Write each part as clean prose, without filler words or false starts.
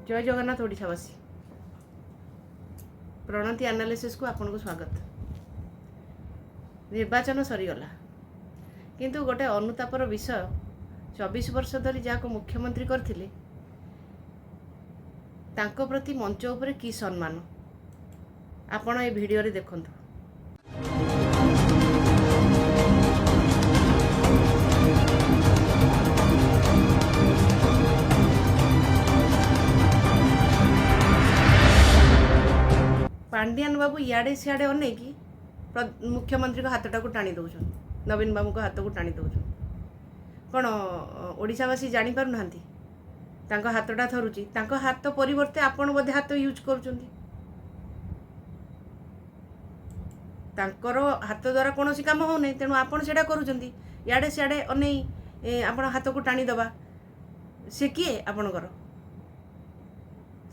जय जगन्नाथ ओडिशावासी प्रणति एनालिसिस को आपन को स्वागत। निर्वाचन सरीगला किंतु गोटे अनुतापर विषय 24 वर्ष धरी जहाँ मुख्यमंत्री करथिले तांको प्रति मंच उपरे की सम्मान आपण ए भिडियो रे देखंतु। पांडियान बाबू इे सियाड़े अनेकी मुख्यमंत्री को हाथटा को टाणी दौन, नवीन बाबू को हाथ को टाणी दौन। कौन ओडिशावासी जानी पारु नांती तांको हाथटा थरुची, तांको हाथ परिवर्ते आपण बोधे हाथ यूज करुचंती। तांकर हाथ द्वारा कौन काम हो नहीं, तेणु आपण सेटा करुचंती। इे सियाड़े अने आपण हाथ को टाणी दबा से किए आपणकर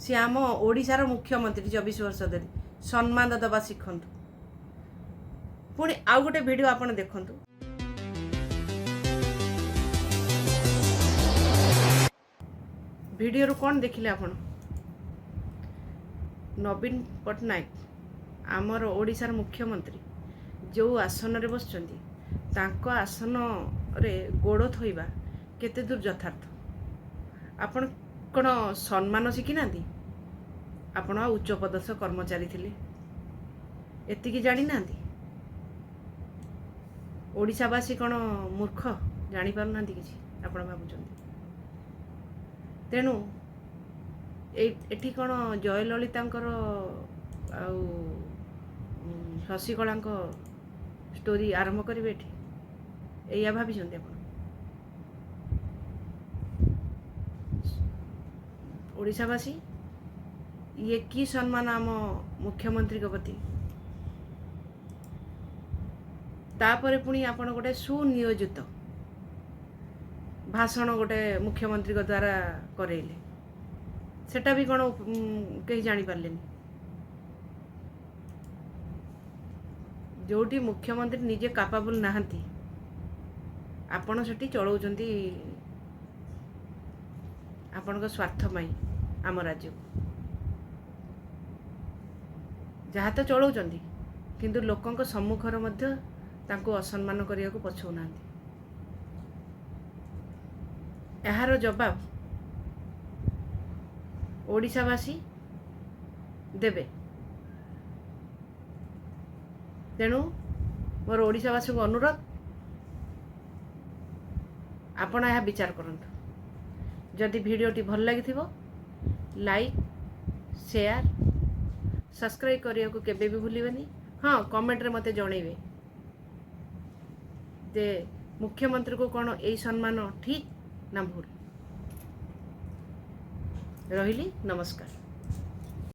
सी आम ओडिशार मुख्यमंत्री 24 वर्ष धरी सम्मान दबा शिखंतु। पुणी आउ गोटे वीडियो आपण देखंतु। वीडियो कौन देखिले आपण? नवीन पट्टनायक आमर ओडिशार मुख्यमंत्री जो आसन रे बसचंती तांको आसन रे गोड़ थोइबा केते दूर यथार्थ? आपण कौन सम्मान शिखी नांती? आपण उच्च पदस्थ कर्मचारी थिले, एतिकी जानी नांती? ओडिशावासी कौन मूर्ख जानी पारु नांती किछि आपण भाबुचंती? तेणु एठी कौन जयललितांकर आउ शशिकलांक स्टोरी आरंभ करिवे एठी एया भाबिचंती आपण? ओडिशावासी ये की सम्मान आम मुख्यमंत्री के प्रति? तापरे पुणी आपण गोटे सुनियोजित भाषण गोटे मुख्यमंत्री के द्वारा करेले, सेटा भी कौन कहीं जानी पारलेनी? जोटी मुख्यमंत्री निजे कैपेबल नाहंती आपण सेठी चलाउचंती आपण स्वार्थमय आम राज्य जहाँ तो चलाउचंती, किंतु लोकंक सम्मुखर मध्य तांको असम्मान करिया को पछौ नांती। एहार जवाब ओडिशावासी देबे। तेणु मोर ओडिशावासी को अनुरोध, आपण यह विचार करंतु। जदि वीडियोटी भल लगी लाइक शेयर सब्सक्राइब करिया को केबे भी भूलिबेनी। हाँ, कमेंट रे मते जणैबे जे मुख्यमंत्री को कौन यही सम्मान ठीक ना भूल। रहिली, नमस्कार।